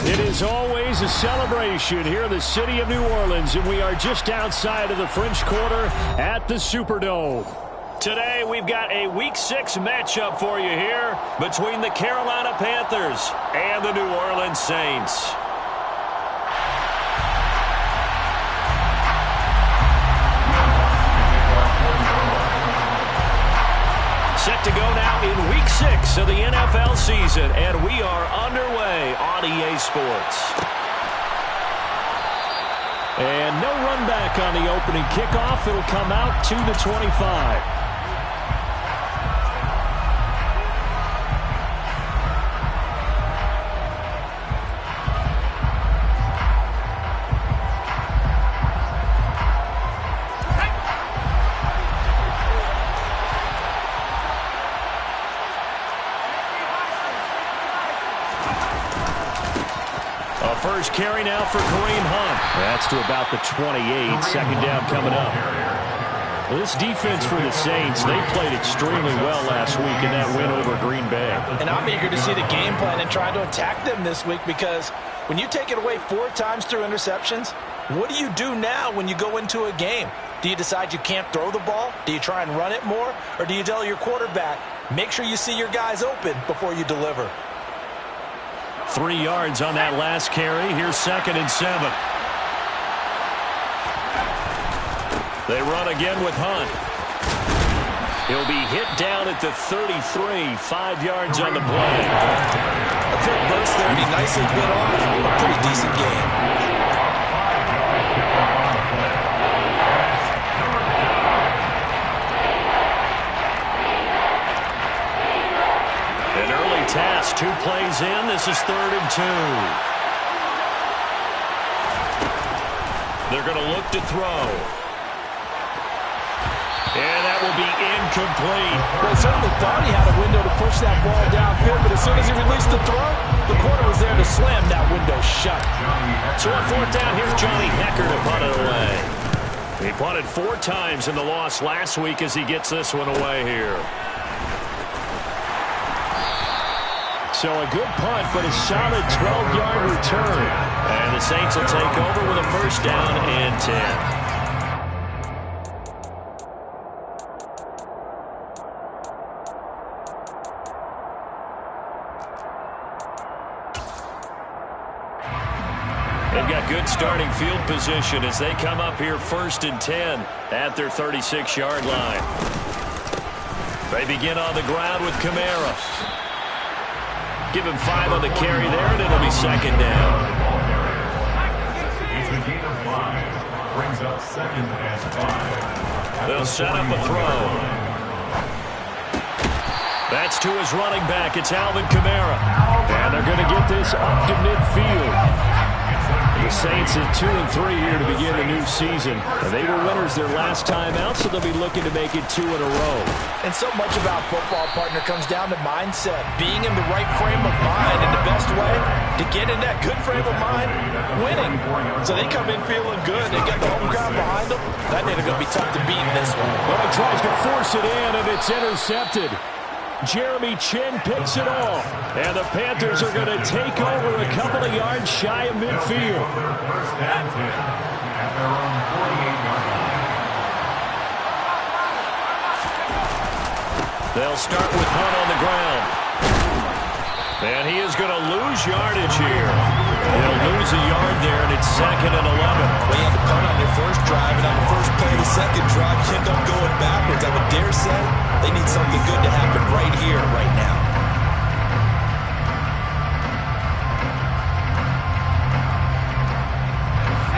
It is always a celebration here in the city of New Orleans, and we are just outside of the French Quarter at the Superdome. Today, we've got a Week 6 matchup for you here between the Carolina Panthers and the New Orleans Saints. Set to go now in Week 6 of the NFL season, and we are underway on EA Sports. And no run back on the opening kickoff. It'll come out to the 25. First carry now for Kareem Hunt. That's to about the 28. Second down coming up. Well, this defense for the Saints, they played extremely well last week in that win over Green Bay. And I'm eager to see the game plan and try to attack them this week, because when you take it away 4 times through interceptions, what do you do now when you go into a game? Do you decide you can't throw the ball? Do you try and run it more? Or do you tell your quarterback, make sure you see your guys open before you deliver? 3 yards on that last carry. Here's 2nd and 7. They run again with Hunt. He'll be hit down at the 33. 5 yards on the play. A quick burst there, and he nicely bit off. A pretty decent game. Task, 2 plays in. This is 3rd and 2. They're going to look to throw. And that will be incomplete. Well, he certainly thought he had a window to push that ball downfield, but as soon as he released the throw, the corner was there to slam that window shut. So on 4th down, here's Johnny Hecker to punt it away. He punted 4 times in the loss last week as he gets this one away here. So a good punt, but a solid 12-yard return. And the Saints will take over with a first down and 10. They've got good starting field position as they come up here 1st and 10 at their 36-yard line. They begin on the ground with Kamara. Give him 5 on the carry there, and it'll be 2nd down. Brings up 2nd and 5. They'll set up a throw. That's to his running back. It's Alvin Kamara. And they're going to get this up to midfield. The Saints at 2 and 3 here to begin the new season. They were winners their last time out, so they'll be looking to make it 2 in a row. And so much about football, partner, comes down to mindset. Being in the right frame of mind, and the best way to get in that good frame of mind, winning. So they come in feeling good. They got the home crowd behind them. That ain't going to be tough to beat in this one. Well, he tries to force it in, and it's intercepted. Jeremy Chin picks it off. And the Panthers are going to take over a couple of yards shy of midfield. First and 10 at their own 48-yard line. They'll start with Hunt on the ground. And he is going to lose yardage here. He'll lose a yard there, and it's 2nd and 11. Well, you had to punt on your first drive, and on the first play of the second drive, you end up going backwards. I would dare say they need something good to happen right here, right now.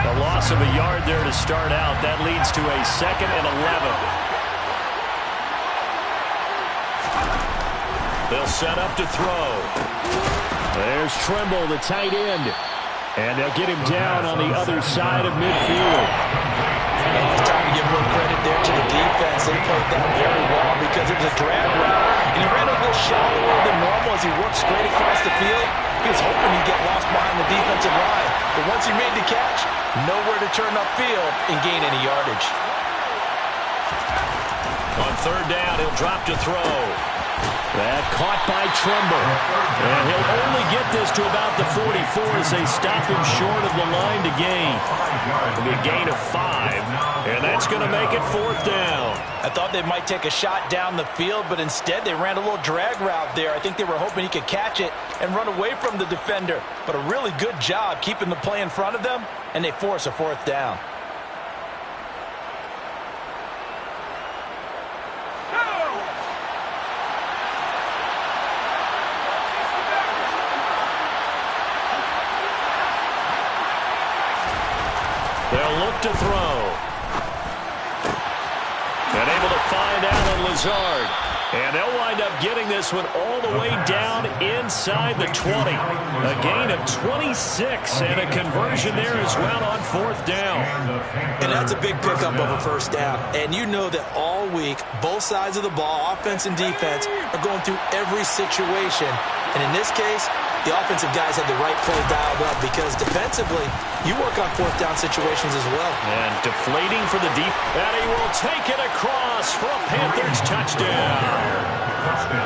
A loss of a yard there to start out. That leads to a 2nd and 11. They'll set up to throw. There's Trimble, the tight end. And they'll get him down on the other side of midfield. It's time to give more credit there to the defense. They played that very well because it was a drag route. And he ran a little shallower than normal as he worked straight across the field. He was hoping he'd get lost behind the defensive line. But once he made the catch, nowhere to turn upfield and gain any yardage. On 3rd down, he'll drop to throw. That caught by Trimble. And he'll only get this to about the 44 as they stop him short of the line to gain. It'll be a gain of 5, and that's going to make it 4th down. I thought they might take a shot down the field, but instead they ran a little drag route there. I think they were hoping he could catch it and run away from the defender. But a really good job keeping the play in front of them, and they force a 4th down. They'll look to throw. And able to find Alan Lazard. And they'll wind up getting this one all the way down inside the 20. A gain of 26 and a conversion there as well on 4th down. And that's a big pickup of a 1st down. And you know that all week, both sides of the ball, offense and defense, are going through every situation. And in this case, the offensive guys had the right play dialed up because defensively, you work on 4th down situations as well. And deflating for the deep. And he will take it across for a Panthers touchdown.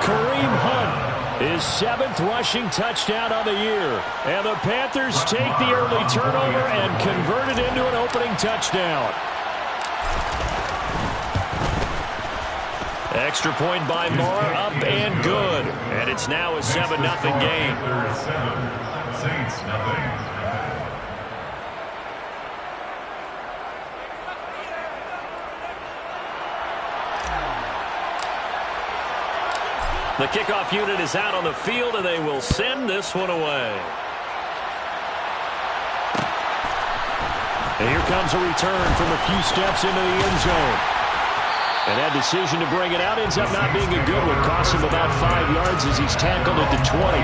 Kareem Hunt, his 7th rushing touchdown on the year. And the Panthers take the early turnover and convert it into an opening touchdown. Extra point by Moore, up and good. And it's now a 7-0 game. Saints nothing. The kickoff unit is out on the field, and they will send this one away. And here comes a return from a few steps into the end zone. And that decision to bring it out ends up not being a good one. Costs him about 5 yards as he's tackled at the 20.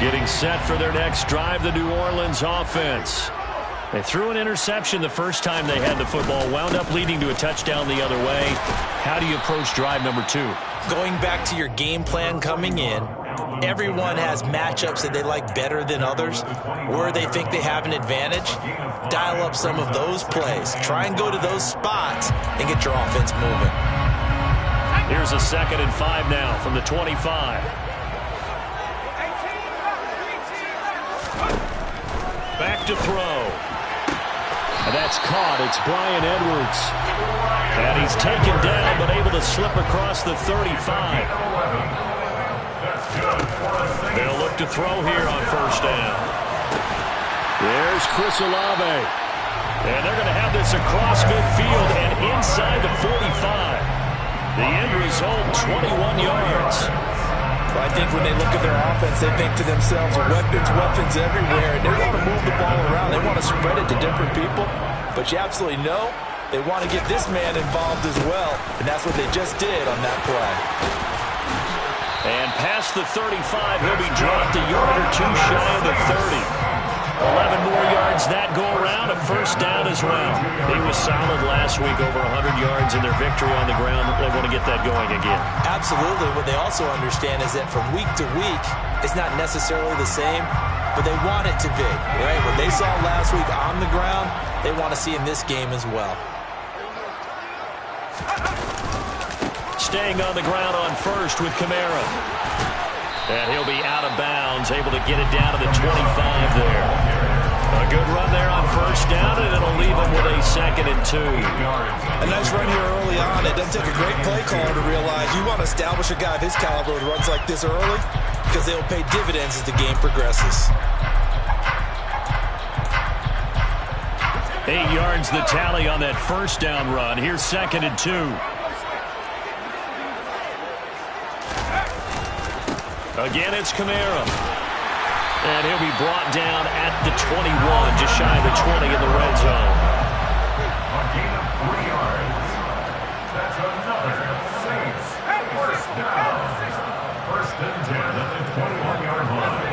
Getting set for their next drive, the New Orleans offense. They threw an interception the first time they had the football, wound up leading to a touchdown the other way. How do you approach drive number 2? Going back to your game plan coming in, everyone has matchups that they like better than others, where they think they have an advantage. Dial up some of those plays. Try and go to those spots and get your offense moving. Here's a 2nd and 5 now from the 25. Back to throw. And that's caught. It's Brian Edwards. And he's taken down, but able to slip across the 35. They'll look to throw here on 1st down. There's Chris Olave. And they're going to have this across midfield and inside the 45. The end result, 21 yards. Well, I think when they look at their offense, they think to themselves, weapons everywhere. And they want to move the ball around. They want to spread it to different people. But you absolutely know they want to get this man involved as well. And that's what they just did on that play. And past the 35, he'll be dropped a yard or 2 shy of the 30. 11 more yards that go around, a 1st down as well. He was solid last week, over 100 yards in their victory on the ground. They want to get that going again. Absolutely. What they also understand is that from week to week, it's not necessarily the same, but they want it to be, right? What they saw last week on the ground, they want to see in this game as well. Staying on the ground on 1st with Kamara. And he'll be out of bounds, able to get it down to the 25 there. A good run there on 1st down, and it'll leave him with a 2nd and 2. A nice run here early on. It doesn't take a great play caller to realize you want to establish a guy of his caliber who runs like this early because they'll pay dividends as the game progresses. 8 yards the tally on that 1st down run. Here's 2nd and 2. Again, it's Kamara. And he'll be brought down at the 21, just shy of the 20 in the red zone. A gain of 3 yards. That's another Saints 1st down. 1st and 10 at the 21-yard line.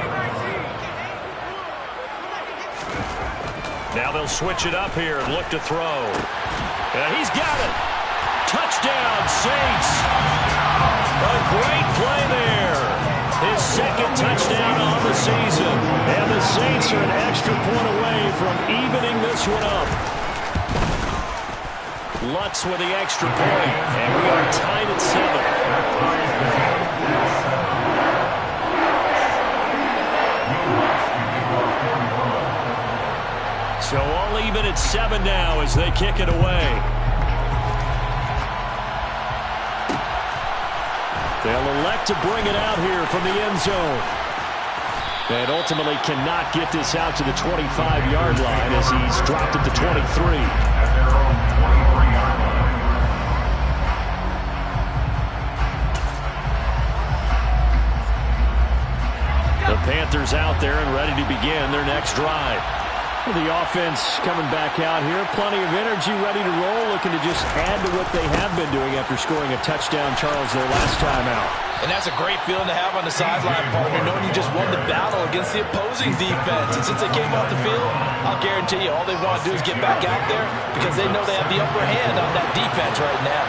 Now they'll switch it up here and look to throw. And he's got it. Touchdown, Saints. A great play there. His 2nd touchdown on the season. And the Saints are an extra point away from evening this one up. Lutz with the extra point, and we are tied at 7. So all even at 7 now as they kick it away. They'll elect to bring it out here from the end zone. And ultimately cannot get this out to the 25-yard line as he's dropped at the 23. At their own 23-yard line. The Panthers out there and ready to begin their next drive. Well, the offense coming back out here. Plenty of energy, ready to roll, looking to just add to what they have been doing after scoring a touchdown, Charles, their last time out. And that's a great feeling to have on the sideline, partner, knowing you just won the battle against the opposing defense. And since they came off the field, I'll guarantee you all they want to do is get back out there because they know they have the upper hand on that defense right now.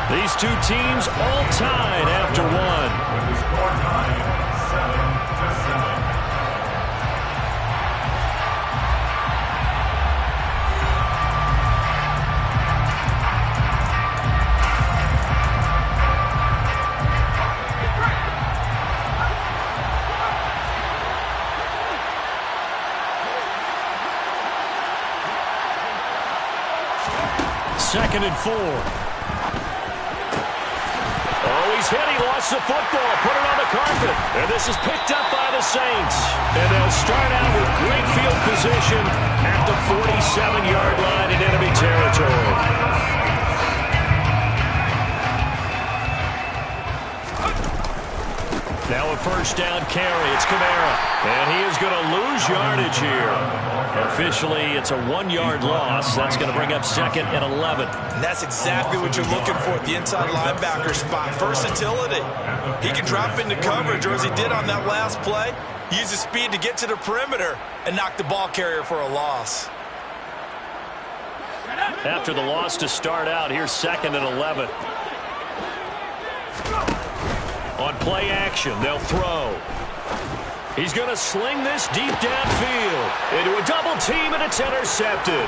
These two teams all tied after one. With the score tied 7-7. Second and 4. He's hit. He lost the football. Put it on the carpet. And this is picked up by the Saints. And they'll start out with great field position at the 47-yard line in enemy territory. Now a first down carry. It's Kamara. And he is going to lose yardage here. Officially, it's a 1-yard loss. That's going to bring up second and 11. And that's exactly what you're looking for at the inside linebacker spot. Versatility. He can drop into coverage, or as he did on that last play, use his speed to get to the perimeter and knock the ball carrier for a loss. After the loss to start out, here's second and 11. On play action, they'll throw. He's going to sling this deep downfield into a double team, and it's intercepted.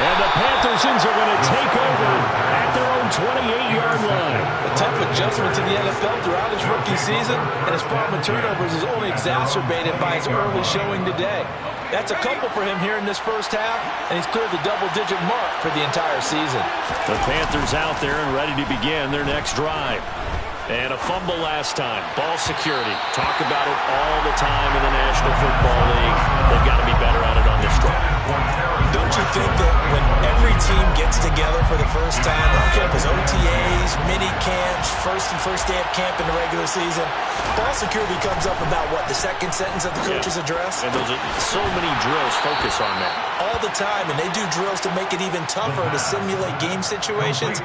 And the Panthers are going to take over at their own 28-yard line. A tough adjustment to the NFL throughout his rookie season, and his problem with turnovers is only exacerbated by his early showing today. That's a couple for him here in this first half, and he's cleared the double-digit mark for the entire season. The Panthers out there and ready to begin their next drive. And a fumble last time. Ball security. Talk about it all the time in the National Football League. They've got to be better at it on this drive. Don't you think that when every team gets together for the first time, I don't care if it's OTAs, mini camps, first day of camp in the regular season, ball security comes up about what, the second sentence of the coach's address? And there's so many drills focus on that. All the time, and they do drills to make it even tougher to simulate game situations.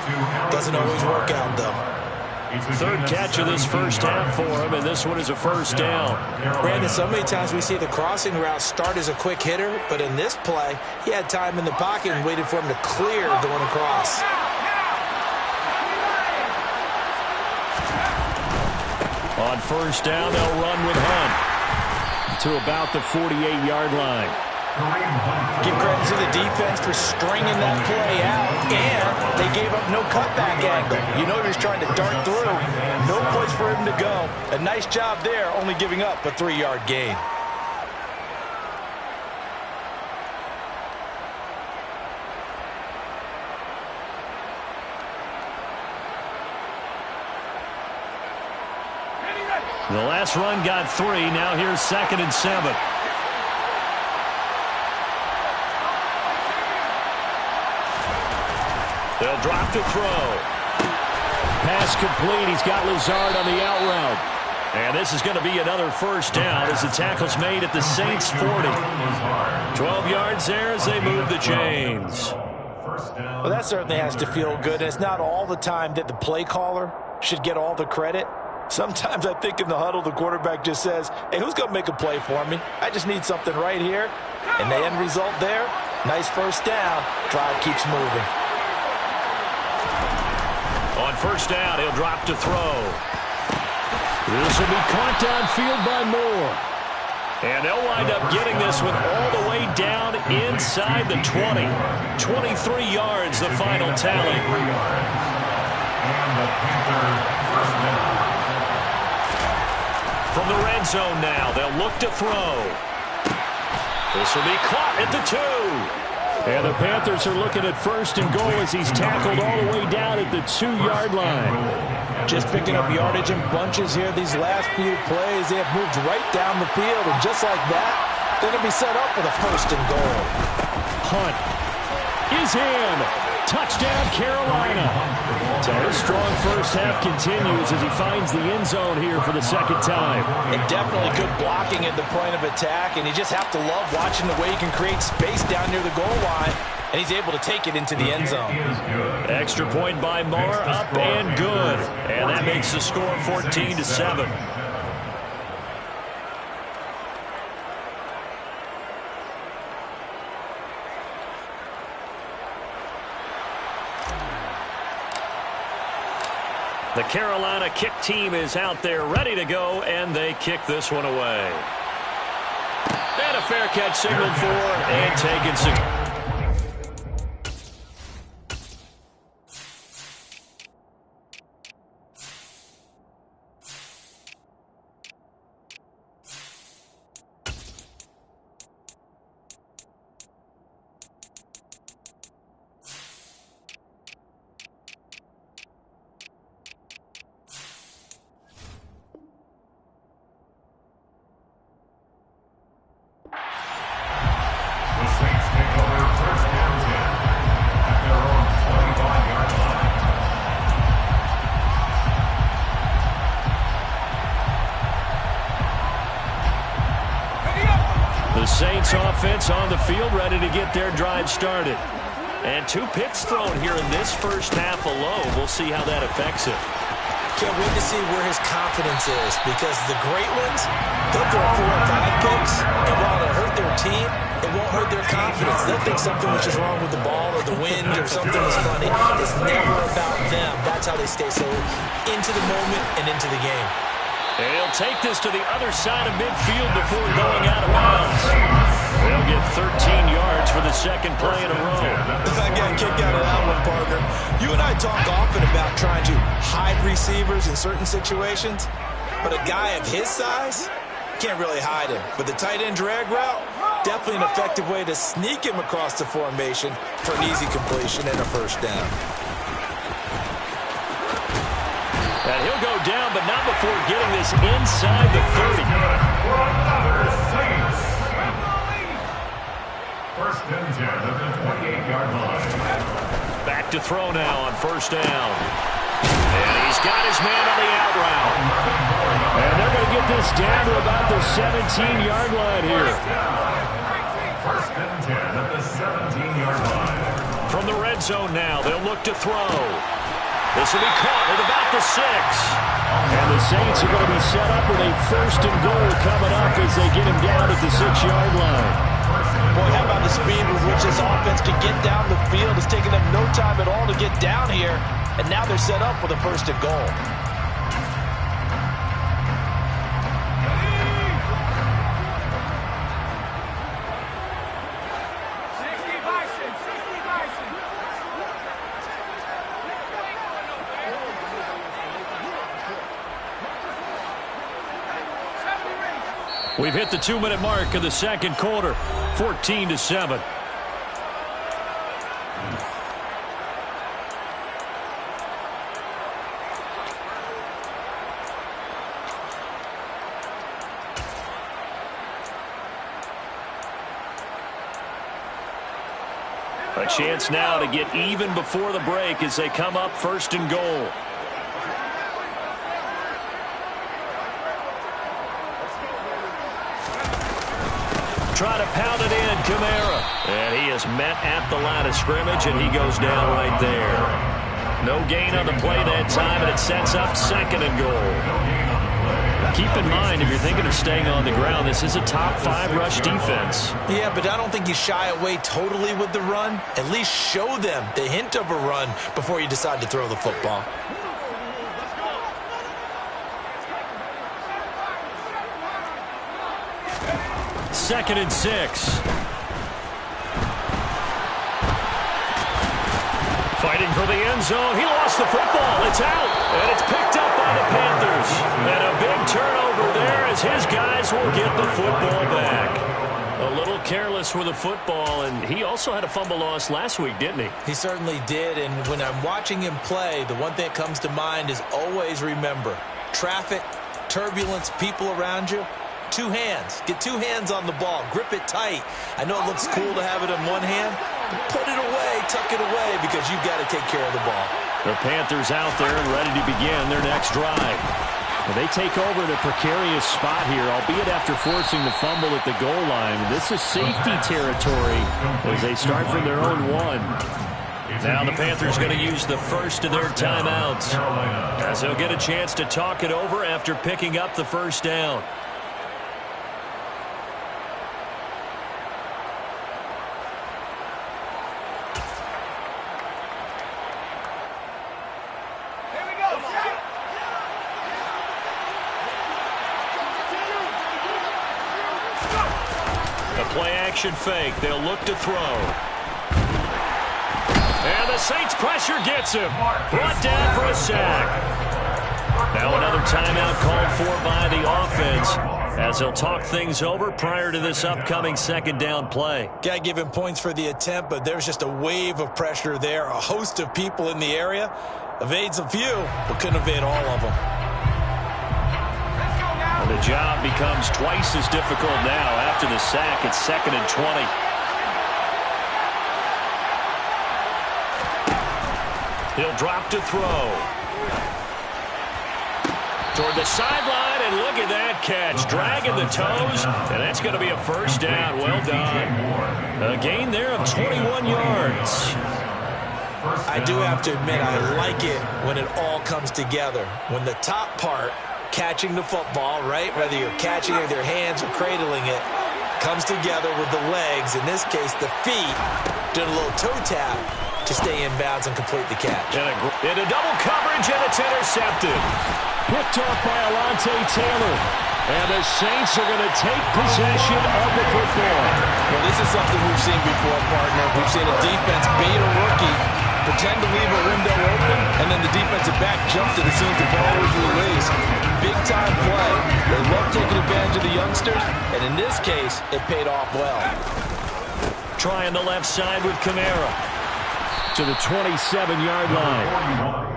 Doesn't always work out, though. Third catch of this first half for him, and this one is a first down. Brandon, so many times we see the crossing route start as a quick hitter, but in this play, he had time in the pocket and waited for him to clear going across. On first down, they'll run with Hunt to about the 48-yard line. Give credit to the defense for stringing that play out, and they gave up no cutback angle. You know he's trying to dart through. No place for him to go. A nice job there, only giving up a 3-yard gain. The last run got 3. Now here's second and 7. They'll drop to throw. Pass complete. He's got Lazard on the out route. And this is going to be another first down as the tackle's made at the Saints' 40. 12 yards there as they move the chains. Well, that certainly has to feel good. And it's not all the time that the play caller should get all the credit. Sometimes I think in the huddle, the quarterback just says, hey, who's going to make a play for me? I just need something right here. And the end result there, nice first down. Drive keeps moving. On first down, he'll drop to throw. This will be caught downfield by Moore. And they'll wind up getting this one all the way down inside the 20. 23 yards, the final tally. And the Panthers first down. From the red zone now, they'll look to throw. This will be caught at the 2. And the Panthers are looking at first and goal as he's tackled all the way down at the 2-yard line. Just picking up yardage in bunches here these last few plays. They have moved right down the field, and just like that, they're going to be set up for the first and goal. Hunt is in. Touchdown, Carolina. So his strong first half continues as he finds the end zone here for the second time. And definitely good blocking at the point of attack, and you just have to love watching the way he can create space down near the goal line, and he's able to take it into the end zone. Extra point by Marr, up and good. And that makes the score 14-7. The Carolina kick team is out there ready to go, and they kick this one away. And a fair catch signaled for and taken. Saints offense on the field, ready to get their drive started. And 2 picks thrown here in this first half alone. We'll see how that affects it. Can't wait to see where his confidence is, because the great ones, they'll throw 4 or 5 picks, and while it'll hurt their team, it won't hurt their confidence. They'll think something which is wrong with the ball or the wind or something is funny. It's never about them. That's how they stay so into the moment and into the game. And he'll take this to the other side of midfield before going out of bounds. They'll get 13 yards for the second play in a row. I got a kick out of that one, partner. You and I talk often about trying to hide receivers in certain situations, but a guy of his size can't really hide him. But the tight end drag route, definitely an effective way to sneak him across the formation for an easy completion and a first down. And he'll go down, but not before getting this inside the 30. For another Saints. First and 10 at the 28-yard line. Back to throw now on first down. And he's got his man on the out route. And they're going to get this down to about the 17-yard line here. First and 10 at the 17-yard line. From the red zone now, they'll look to throw. This will be caught at about the 6. And the Saints are going to be set up with a first and goal coming up as they get him down at the 6-yard line. Boy, how about the speed with which this offense can get down the field? It's taken them no time at all to get down here. And now they're set up with a first and goal. We've hit the 2-minute mark of the second quarter, 14-7. A chance now to get even before the break as they come up first and goal. Try to pound it in, Kamara. And he is met at the line of scrimmage, and he goes down right there. No gain on the play that time, and it sets up second and goal. Keep in mind, if you're thinking of staying on the ground, this is a top 5 rush defense. Yeah, but I don't think you shy away totally with the run. At least show them the hint of a run before you decide to throw the football. 2nd and 6. Fighting for the end zone. He lost the football. It's out. And it's picked up by the Panthers. And a big turnover there as his guys will get the football back. A little careless with the football, and he also had a fumble loss last week, didn't he? He certainly did, and when I'm watching him play, the one thing that comes to mind is always remember, traffic, turbulence, people around you, 2 hands. Get 2 hands on the ball. Grip it tight. I know it looks cool to have it in one hand, but put it away, tuck it away, because you've got to take care of the ball. The Panthers out there and ready to begin their next drive. Well, they take over in a precarious spot here, albeit after forcing the fumble at the goal line. This is safety territory as they start from their own 1. Now the Panthers going to use the first of their timeouts as they'll get a chance to talk it over after picking up the first down. Play-action fake. They'll look to throw. And the Saints pressure gets him. Brought down for a sack. Now another timeout called for by the offense as they'll talk things over prior to this upcoming 2nd down play. Got to give him points for the attempt, but there's just a wave of pressure there. A host of people in the area. Evades a few, but couldn't evade all of them. The job becomes twice as difficult now after the sack. It's 2nd and 20. He'll drop to throw. Toward the sideline, and look at that catch. Dragging the toes, and that's going to be a first down. Well done. A gain there of 21 yards. I do have to admit, I like it when it all comes together. When the top part, catching the football, right? Whether you're catching it with your hands or cradling it, comes together with the legs. In this case, the feet, doing a little toe tap to stay in bounds and complete the catch. Into double coverage, and it's intercepted. Picked off by Alontae Taylor. And the Saints are going to take possession of the football. Well, this is something we've seen before, partner. We've seen a defense bait a rookie, pretend to leave a window open, and then the defensive back jumped it as soon as the ball was released. Big-time play. They love taking advantage of the youngsters, and in this case, it paid off well. Trying the left side with Kamara to the 27-yard line.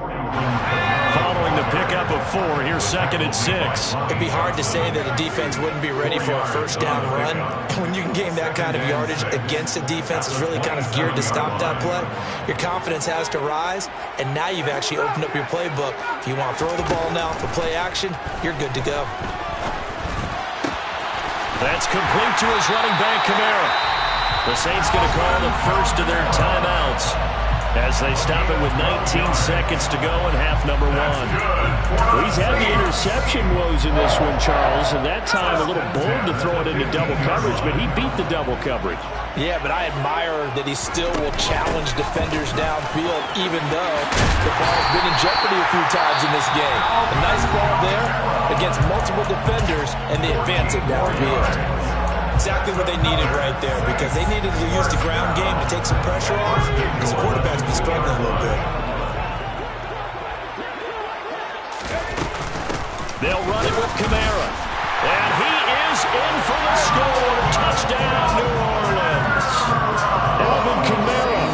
Following the pickup of 4, here's 2nd and 6. It'd be hard to say that a defense wouldn't be ready for a first down run. When you can gain that kind of yardage against a defense that's really kind of geared to stop that play, your confidence has to rise, and now you've actually opened up your playbook. If you want to throw the ball now for play action, you're good to go. That's complete to his running back, Kamara. The Saints going to call the first of their timeouts as they stop it with 19 seconds to go in half number 1. Well, he's had the interception woes in this one, Charles, and that time a little bold to throw it into double coverage, but he beat the double coverage. Yeah, but I admire that he still will challenge defenders downfield, even though the ball's been in jeopardy a few times in this game. A nice ball there against multiple defenders, and they advance it downfield. Exactly what they needed right there, because they needed to use the ground game to take some pressure off, because the quarterback's been struggling a little bit. They'll run it with Kamara. And he is in for the score. Touchdown, New Orleans. Alvin Kamara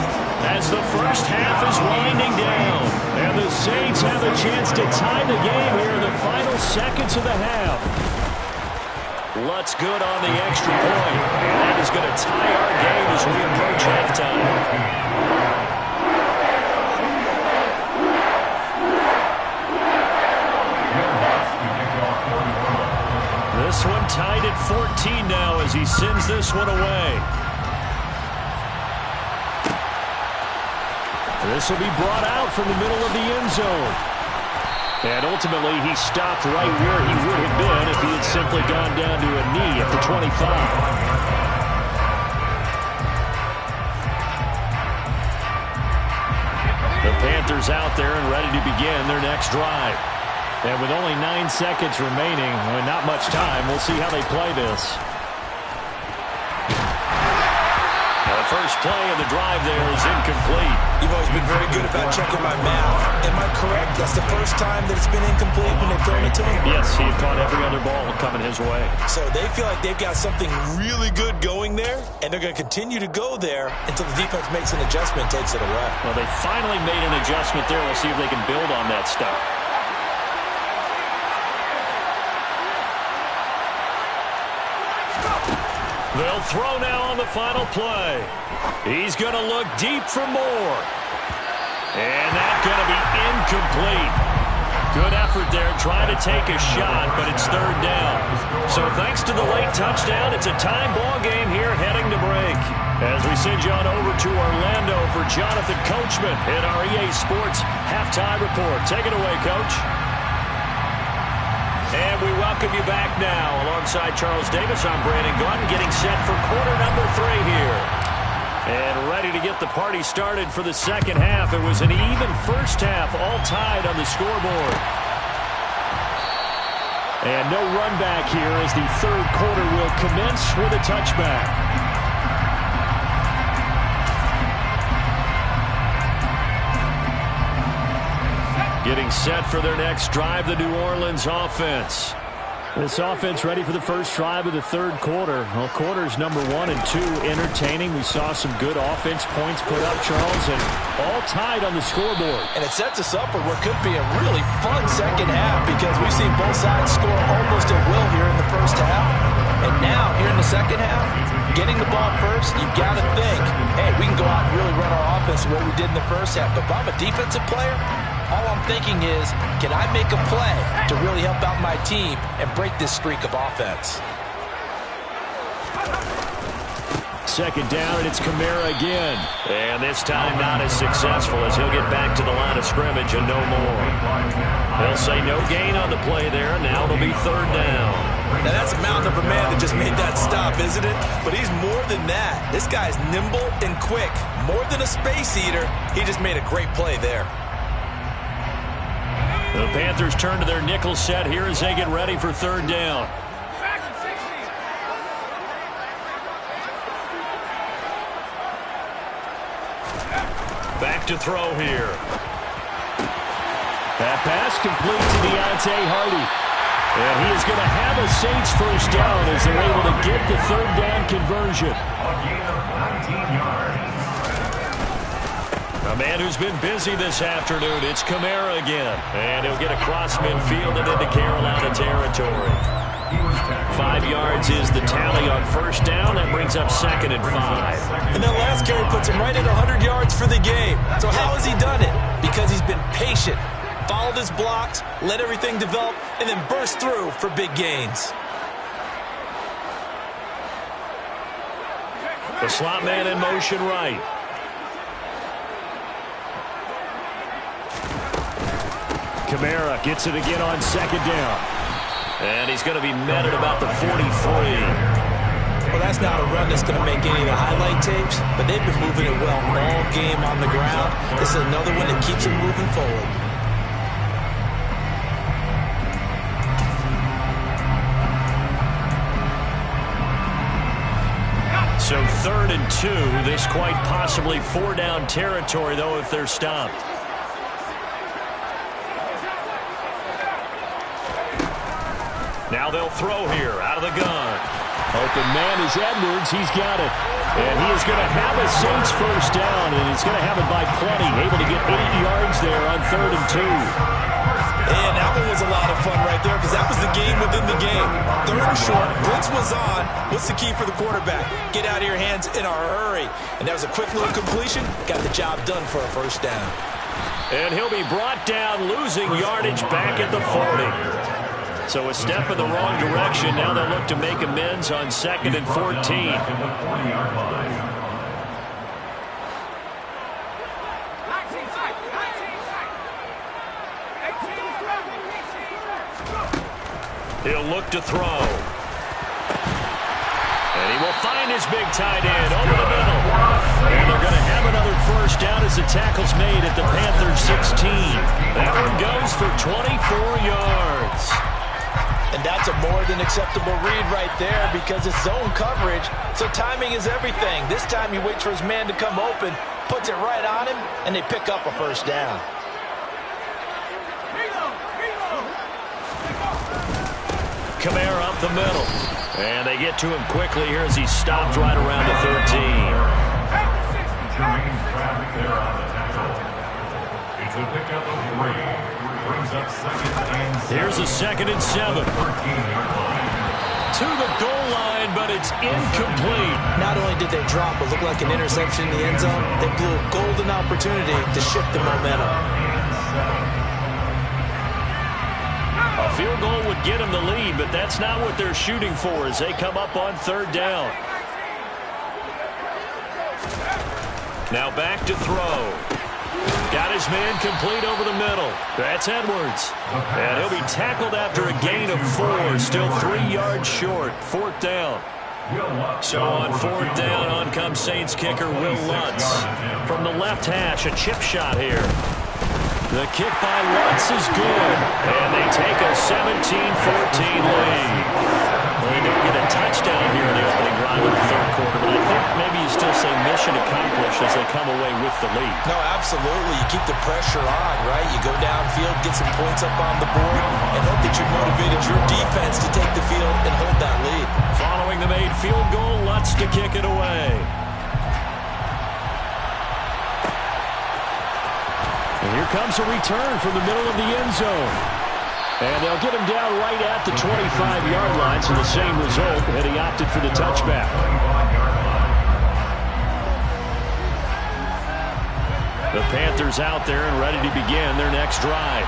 as the first half is winding down. And the Saints have a chance to tie the game here in the final seconds of the half. Lutz good on the extra point. And that is going to tie our game as we approach halftime. This one tied at 14 now as he sends this one away. This will be brought out from the middle of the end zone. And ultimately, he stopped right where he would have been if he had simply gone down to a knee at the 25. The Panthers out there and ready to begin their next drive. And with only 9 seconds remaining, not much time, we'll see how they play this. first play of the drive there is incomplete. You've always been very good about checking my math. Am I correct? That's the first time that it's been incomplete when they've thrown it to him? Yes, he had caught every other ball coming his way. So they feel like they've got something really good going there, and they're going to continue to go there until the defense makes an adjustment and takes it away. Well, they finally made an adjustment there. We'll see if they can build on that stuff. They'll throw now on the final play. He's going to look deep for more. And that's going to be incomplete. Good effort there trying to take a shot, but it's third down. So thanks to the late touchdown, it's a time ball game here heading to break. As we send you on over to Orlando for Jonathan Coachman in our EA Sports Halftime Report. Take it away, Coach. And we welcome you back now. Alongside Charles Davis, I'm Brandon Gaudin, getting set for quarter number 3 here. And ready to get the party started for the second half. It was an even first half, all tied on the scoreboard. And no run back here as the third quarter will commence with a touchback. Getting set for their next drive, the New Orleans offense. This offense ready for the first drive of the third quarter. Well, quarters number 1 and 2 entertaining. We saw some good offense points put up, Charles, and all tied on the scoreboard. And it sets us up for what could be a really fun second half because we've seen both sides score almost at will here in the first half. And now, here in the second half, getting the ball first, you've got to think, hey, we can go out and really run our offense the way we did in the first half. But if I'm a defensive player, all I'm thinking is, can I make a play to really help out my team and break this streak of offense? Second down, and it's Kamara again. And this time not as successful as he'll get back to the line of scrimmage and no more. They'll say no gain on the play there, and now it'll be third down. Now that's a mountain of a man that just made that stop, isn't it? But he's more than that. This guy's nimble and quick. More than a space eater, he just made a great play there. The Panthers turn to their nickel set here as they get ready for third down. Back to throw here. That pass complete to Deontay Hardy. And he is going to have a Saints first down as they're able to get the third down conversion. A gain of 19 yards. A man who's been busy this afternoon, it's Kamara again. And he'll get across midfield and into Carolina territory. 5 yards is the tally on first down. That brings up 2nd and 5. And that last carry puts him right at 100 yards for the game. So how has he done it? Because he's been patient, followed his blocks, let everything develop, and then burst through for big gains. The slot man in motion right. Kamara gets it again on second down. And he's going to be met at about the 43. Well, that's not a run that's going to make any of the highlight tapes, but they've been moving it well all game on the ground. This is another one that keeps them moving forward. So 3rd and 2. This quite possibly 4-down territory, though, if they're stopped. Now they'll throw here out of the gun. Open man is Edwards. He's got it. And he is going to have a Saints first down, and he's going to have it by plenty. Able to get 8 yards there on 3rd and 2. And that one was a lot of fun right there because that was the game within the game. 3rd and short. Blitz was on. What's the key for the quarterback? Get out of your hands in a hurry. And that was a quick little completion. Got the job done for a first down. And he'll be brought down, losing yardage back at the 40. So a step in the wrong direction. Now they'll look to make amends on 2nd and 14. He'll look to throw. And he will find his big tight end over the middle. And they're going to have another first down as the tackle's made at the Panthers 16. That one goes for 24 yards. And that's a more than acceptable read right there because it's zone coverage, so timing is everything. This time he waits for his man to come open, puts it right on him, and they pick up a first down. Kamara up the middle. And they get to him quickly here as he stopped right around the 13. Jermaine traffic there on the tackle. It's a pickup of 3. Brings up 2nd and 7. Here's a 2nd and 7. 13-yard line. To the goal line, but it's incomplete. Not only did they drop what looked like an interception in the end zone, they blew a golden opportunity to shift the momentum. A field goal would get them the lead, but that's not what they're shooting for as they come up on 3rd down. Now back to throw. Got his man complete over the middle. That's Edwards. And he'll be tackled after a gain of 4, still 3 yards short. 4th down. So on 4th down, on comes Saints kicker Will Lutz. From the left hash, a chip shot here. The kick by Lutz is good, and they take a 17-14 lead. Well, they don't get a touchdown here in the opening drive of the 3rd quarter, but I think maybe you still say mission accomplished as they come away with the lead. No, absolutely. You keep the pressure on, right? You go downfield, get some points up on the board, and hope that you motivated your defense to take the field and hold that lead. Following the made field goal, Lutz to kick it away. And here comes a return from the middle of the end zone. And they'll get him down right at the 25-yard line, so the same result, and he opted for the touchback. The Panthers out there and ready to begin their next drive.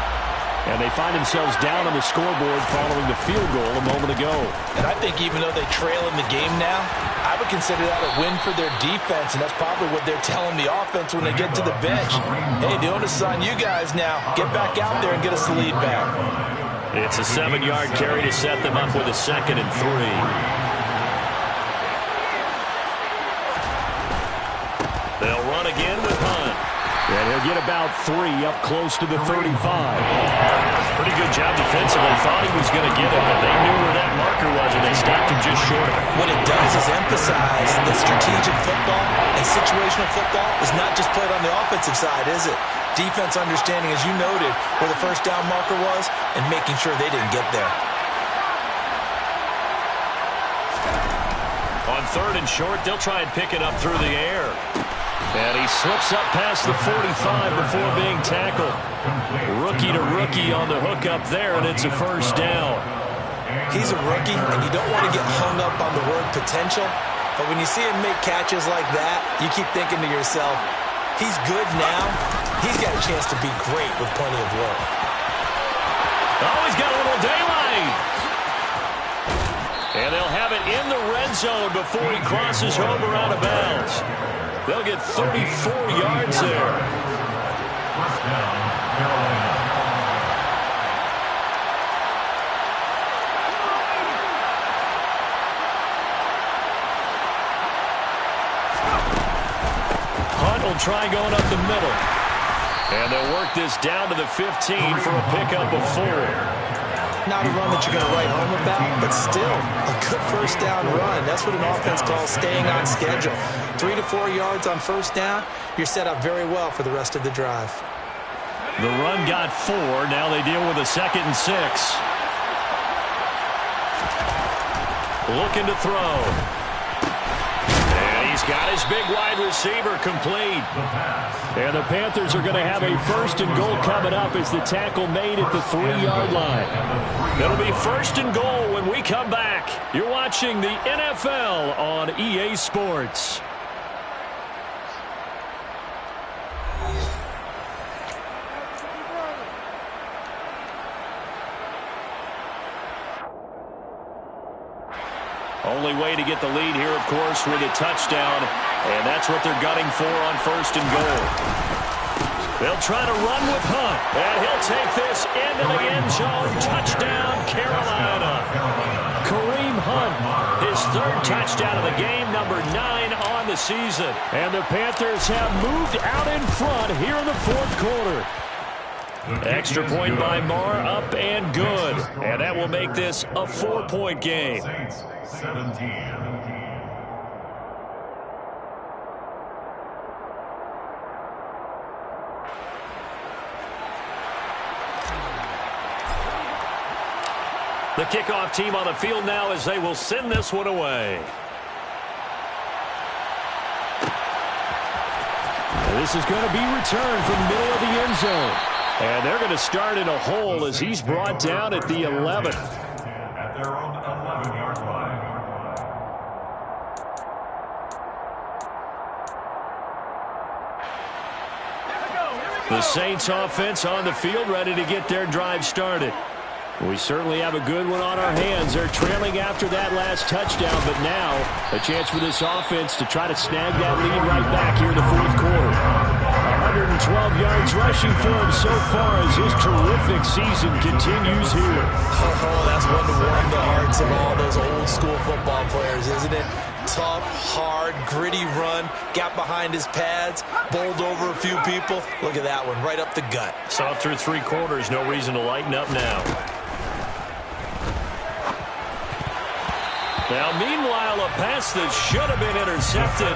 And they find themselves down on the scoreboard following the field goal a moment ago. And I think even though they trail in the game now, I would consider that a win for their defense, and that's probably what they're telling the offense when they get to the bench. Hey, the onus is on you guys now. Get back out there and get us the lead back. It's a 7-yard carry to set them up with a 2nd and 3. They'll run again with Hunt. And he'll get about 3 up close to the 35. Pretty good job defensively. Thought he was going to get it, but they knew where that marker was, and they stopped him just short of it. What it does is emphasize that strategic football and situational football is not just played on the offensive side, is it? Defense understanding, as you noted, where the first down marker was and making sure they didn't get there. On 3rd and short, they'll try and pick it up through the air. And he slips up past the 45 before being tackled. Rookie to rookie on the hook up there, and it's a first down. He's a rookie, and you don't want to get hung up on the word potential. But when you see him make catches like that, you keep thinking to yourself, he's good now. He's got a chance to be great with plenty of work. Oh, he's got a little daylight. And they'll have it in the red zone before he crosses over out of bounds. They'll get 34 yards there. First down, Carolina. Hunt will try going up the middle. And they'll work this down to the 15 for a pickup of 4. Not a run that you're going to write home about, but still a good first down run. That's what an offense calls staying on schedule. 3 to 4 yards on first down, you're set up very well for the rest of the drive. The run got 4. Now they deal with a 2nd and 6. Looking to throw. And he's got his big wide receiver complete. And the Panthers are going to have a 1st and goal coming up as the tackle made at the 3-yard line. It'll be 1st and goal when we come back. You're watching the NFL on EA Sports. Only way to get the lead here, of course, with a touchdown, and that's what they're gunning for on 1st and goal. They'll try to run with Hunt, and he'll take this into the end zone. Touchdown, Carolina. Kareem Hunt, his 3rd touchdown of the game, number 9 on the season. And the Panthers have moved out in front here in the 4th quarter. Extra point by Marr, up and good. And that will make this a 4-point game. Saints 17. The kickoff team on the field now as they will send this one away. This is going to be returned from the middle of the end zone. And they're going to start in a hole as he's brought down at the 11. At their own 11-yard line. The Saints offense on the field ready to get their drive started. We certainly have a good one on our hands. They're trailing after that last touchdown, but now a chance for this offense to try to snag that lead right back here in the fourth quarter. 112 yards rushing for him so far as his terrific season continues here. Oh, that's one to warm the hearts of all those old-school football players, isn't it? Tough, hard, gritty run, got behind his pads, bowled over a few people. Look at that one, right up the gut. Saw through 3 quarters, no reason to lighten up now. Now, meanwhile, a pass that should have been intercepted,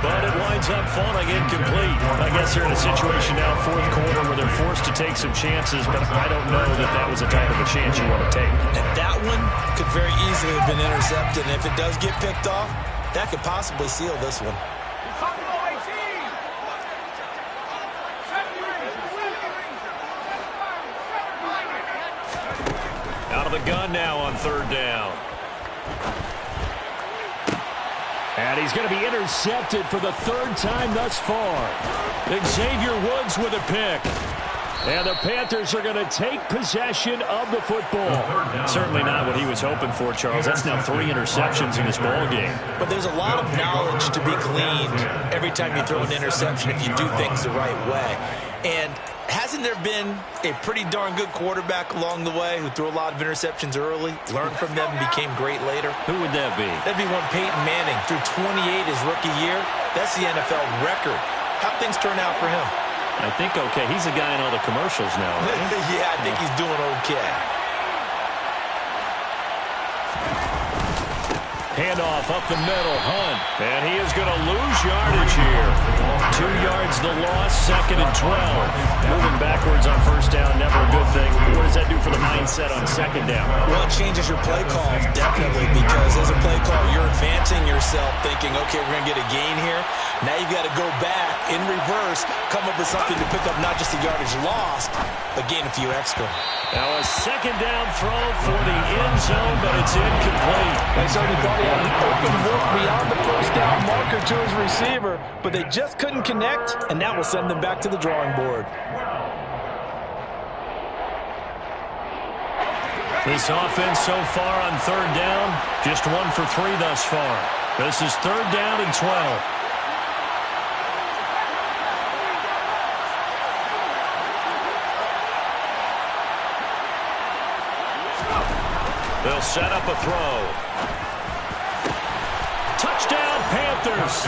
but it winds up falling incomplete. I guess they're in a situation now, fourth quarter, where they're forced to take some chances, but I don't know that that was the type of a chance you want to take. And that one could very easily have been intercepted, and if it does get picked off, that could possibly seal this one. Out of the gun now on third down. And he's going to be intercepted for the 3rd time thus far. Xavier Woods with a pick. And the Panthers are going to take possession of the football. Certainly not what he was hoping for, Charles. That's now 3 interceptions in this ball game. But there's a lot of knowledge to be gleaned every time you throw an interception if you do things the right way. And hasn't there been a pretty darn good quarterback along the way who threw a lot of interceptions early, learned from them, and became great later? Who would that be? That'd be one Peyton Manning. Threw 28 his rookie year. That's the NFL record. How'd things turn out for him? I think okay. He's the guy in all the commercials now. Right? Yeah, I think he's doing okay. Handoff up the middle, Hunt. And he is going to lose yardage here. 2 yards the loss, 2nd and 12. Moving backwards on first down, never a good thing. What does that do for the mindset on 2nd down? Well, it changes your play calls, definitely, because as a play caller, you're advancing yourself thinking, okay, we're going to get a gain here. Now you've got to go back in reverse, come up with something to pick up not just the yardage lost, but gain a few extra. Now a 2nd down throw for the end zone, but it's incomplete. They certainly thought he had an open look beyond the first down marker to his receiver, but they just couldn't connect, and that will send them back to the drawing board. This offense so far on 3rd down, just 1 for 3 thus far. This is 3rd down and 12. They'll set up a throw. Touchdown, Panthers.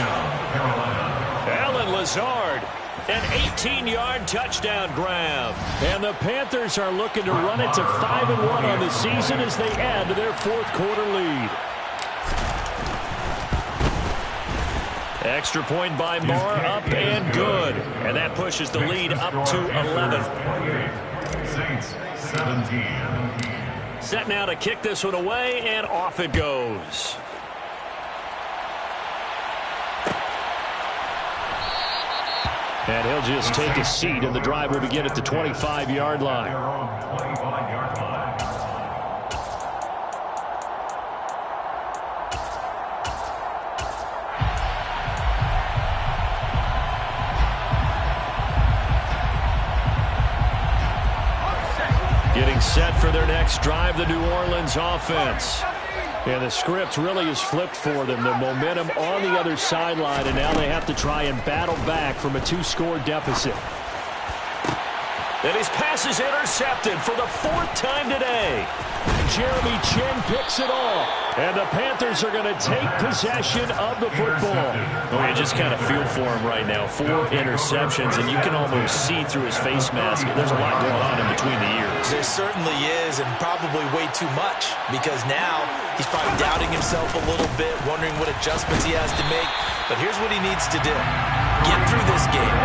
Alan Lazard, an 18-yard touchdown grab. And the Panthers are looking to run it to 5-1 on the season as they add to their 4th quarter lead. Extra point by Marr, up and good. And that pushes the lead up to 11. Saints 17. Set now to kick this one away, and off it goes. And he'll just take a seat, and the drive will begin at the 25-yard line. Getting set for their next drive, the New Orleans offense. And the script really is flipped for them. The momentum on the other sideline, and now they have to try and battle back from a 2-score deficit. And his pass is intercepted for the 4th time today. Jeremy Chin picks it off. And the Panthers are going to take possession of the football. Oh, you just kind of feel for him right now. 4 interceptions, and you can almost see through his face mask. There's a lot going on in between the ears. There certainly is, and probably way too much, because now he's probably doubting himself a little bit, wondering what adjustments he has to make. But here's what he needs to do. Get through this game.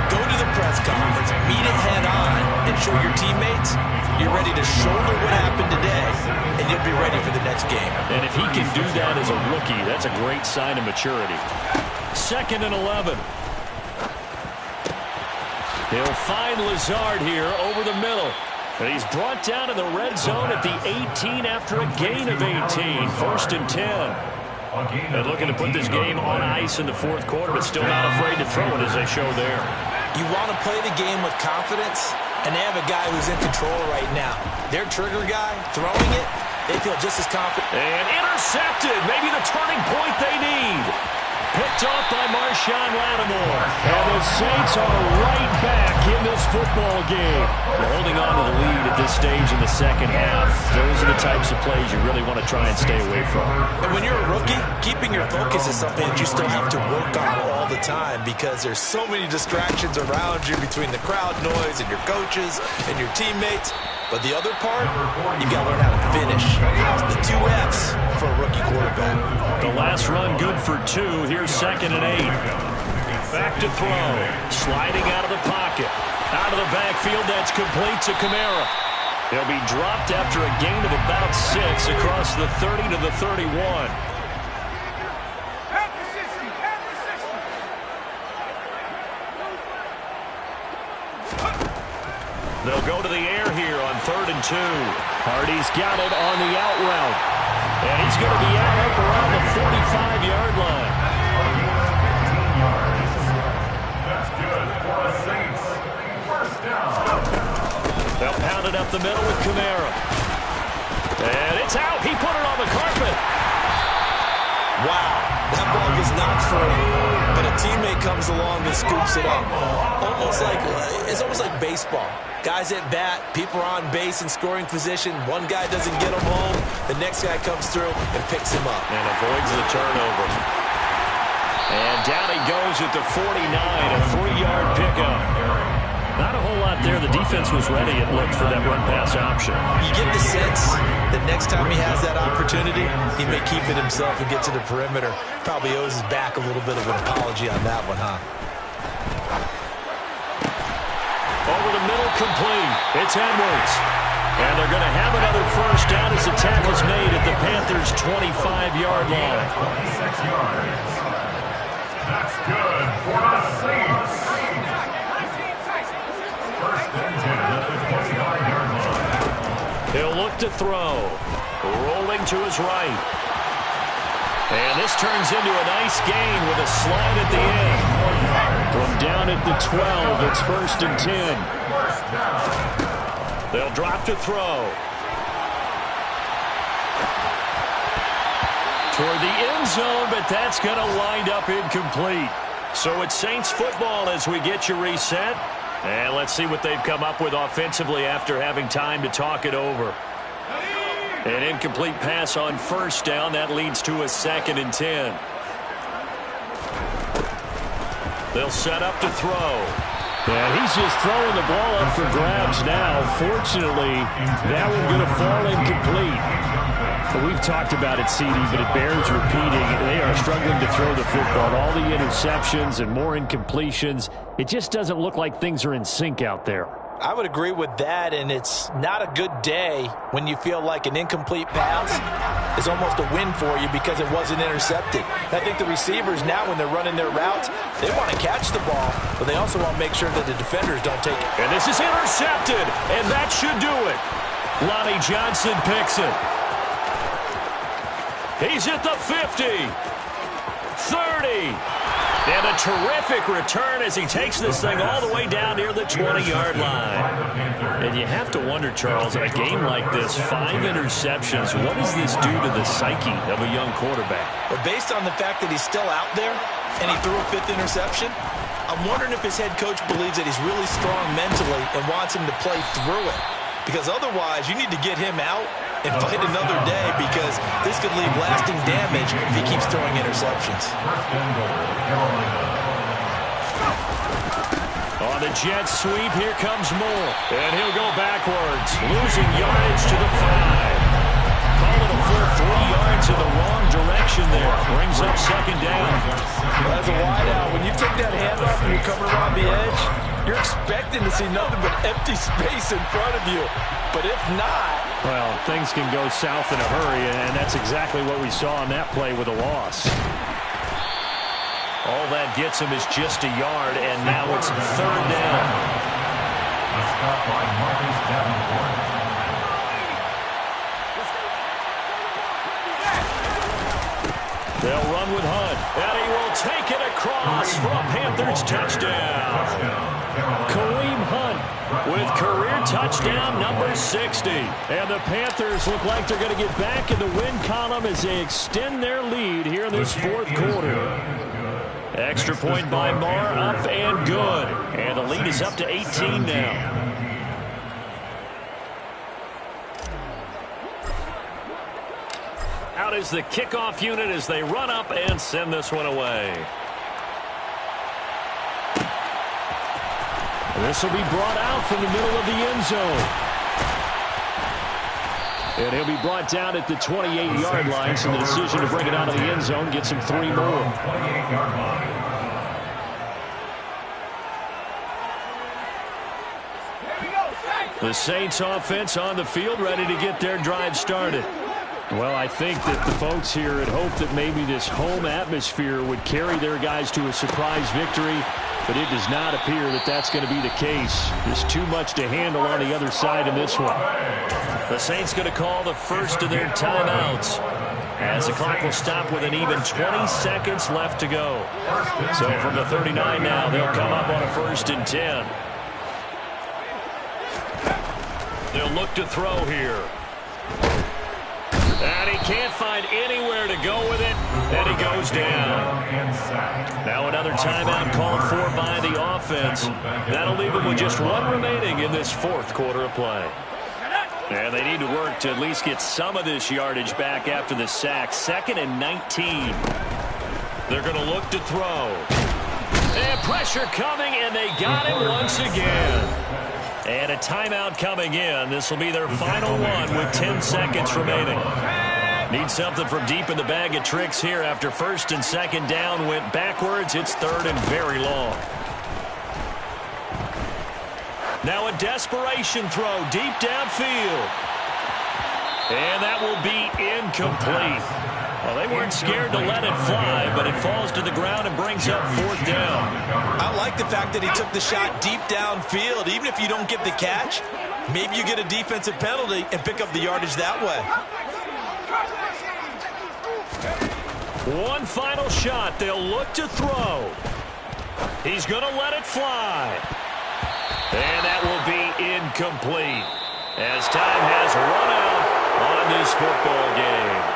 Go to the press conference, meet it head on, and show your teammates you're ready to shoulder what happened today, and you'll be ready for the next game. And if he can do that as a rookie, that's a great sign of maturity. 2nd and 11. He'll find Lazard here over the middle. And he's brought down in the red zone at the 18 after a gain of 18. 1st and 10. And looking to put this game on ice in the 4th quarter, but still not afraid to throw it as they show there. You want to play the game with confidence, and they have a guy who's in control right now. Their trigger guy throwing it, they feel just as confident. And intercepted, maybe the turning point they need. Picked off by Marshawn Lattimore. And the Saints are right back in this football game. They're holding on to the lead at this stage in the 2nd half. Those are the types of plays you really want to try and stay away from. And when you're a rookie, keeping your focus is something that you still have to work on all the time, because there's so many distractions around you between the crowd noise and your coaches and your teammates. But the other part, you've got to learn how to finish. The 2 F's for a rookie quarterback. The last run good for 2. Here's 2nd and 8. Back to throw. Sliding out of the pocket. Out of the backfield, that's complete to Kamara. He'll be dropped after a gain of about 6 across the 30 to the 31. They'll go to the air here on 3rd and 2. Hardy's got it on the out route. And he's going to be out up around the 45-yard line. That's good for the Saints. 1st down. They'll pound it up the middle with Kamara. And it's out. He put it on the carpet. Wow, that ball was not free, but a teammate comes along and scoops it up. It's almost like baseball. Guys at bat, people are on base in scoring position. One guy doesn't get him home. The next guy comes through and picks him up. And avoids the turnover. And down he goes at the 49, a 3-yard pickup. Not a whole lot there. The defense was ready, it looked, for that run-pass option. You get the sense that next time he has that opportunity, he may keep it himself and get to the perimeter. Probably owes his back a little bit of an apology on that one, huh? Over the middle, complete. It's Edwards. And they're going to have another 1st down as the tackle's made at the Panthers' 25-yard line. 26 yards. That's good for the Saints. 1st and 10 at the 25-yard line. He'll look to throw. Rolling to his right. And this turns into a nice gain with a slide at the end. From down at the 12, it's 1st and 10. They'll drop to throw. Toward the end zone, but that's going to wind up incomplete. So it's Saints football as we get you reset. And let's see what they've come up with offensively after having time to talk it over. An incomplete pass on 1st down. That leads to a 2nd and 10. They'll set up to throw. Yeah, he's just throwing the ball up for grabs now. Fortunately, that one going to fall incomplete. But we've talked about it, CD, but it bears repeating. They are struggling to throw the football. All the interceptions and more incompletions. It just doesn't look like things are in sync out there. I would agree with that, and it's not a good day when you feel like an incomplete pass is almost a win for you because it wasn't intercepted. I think the receivers now, when they're running their routes, they want to catch the ball, but they also want to make sure that the defenders don't take it. And this is intercepted, and that should do it. Lonnie Johnson picks it. He's at the 50, 30. And a terrific return as he takes this thing all the way down near the 20-yard line. And you have to wonder, Charles, in a game like this, 5 interceptions, what does this do to the psyche of a young quarterback? But based on the fact that he's still out there and he threw a 5th interception, I'm wondering if his head coach believes that he's really strong mentally and wants him to play through it. Because otherwise, you need to get him out and fight another day, because this could leave lasting damage if he keeps throwing interceptions. On the jet sweep, here comes Moore. And he'll go backwards, losing yardage to the 5. Call it a full 3 yards in the wrong direction there. Brings up second down. As a wideout, when you take that handoff and you're coming around the edge, you're expecting to see nothing but empty space in front of you. But if not... Well, things can go south in a hurry, and that's exactly what we saw on that play with a loss. All that gets him is just a yard, and now it's third down. A stop by Marcus Davenport. They'll run with Hunt, and he will take it across for a Panthers touchdown. Kareem Hunt with career touchdown number 60. And the Panthers look like they're going to get back in the win column as they extend their lead here in this fourth quarter. Extra point by Marr, up and good. And the lead is up to 18 now. Out is the kickoff unit as they run up and send this one away. This will be brought out from the middle of the end zone. And he'll be brought down at the 28-yard line, so the decision to bring it out of the end zone gets him 3 more. 28-yard line. The Saints offense on the field, ready to get their drive started. Well, I think that the folks here had hoped that maybe this home atmosphere would carry their guys to a surprise victory, but it does not appear that that's going to be the case. There's too much to handle on the other side in this one. The Saints going to call the first of their timeouts, as the clock will stop with an even 20 seconds left to go. So from the 39 now, they'll come up on a 1st and 10. They'll look to throw here. And he can't find anywhere to go with it, and he goes down. Now another timeout called for by the offense. That'll leave him with just 1 remaining in this fourth quarter of play. And they need to work to at least get some of this yardage back after the sack. 2nd and 19. They're going to look to throw. And pressure coming, and they got him once again. And a timeout coming in. This will be their final one with 10 seconds remaining. Need something from deep in the bag of tricks here after 1st and 2nd down went backwards. It's 3rd and very long. Now a desperation throw deep downfield. And that will be incomplete. Well, they weren't scared to let it fly, but it falls to the ground and brings up 4th down. I like the fact that he took the shot deep downfield. Even if you don't get the catch, maybe you get a defensive penalty and pick up the yardage that way. One final shot. They'll look to throw. He's going to let it fly. And that will be incomplete as time has run out on this football game.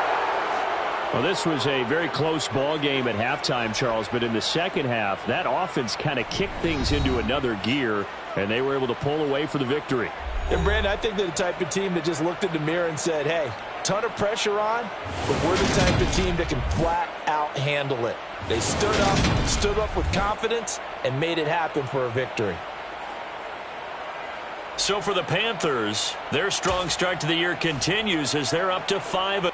Well, this was a very close ball game at halftime, Charles, but in the second half, that offense kind of kicked things into another gear, and they were able to pull away for the victory. And, Brandon, I think they're the type of team that just looked in the mirror and said, hey, ton of pressure on, but we're the type of team that can flat out handle it. They stood up with confidence, and made it happen for a victory. So for the Panthers, their strong start to the year continues as they're up to 5.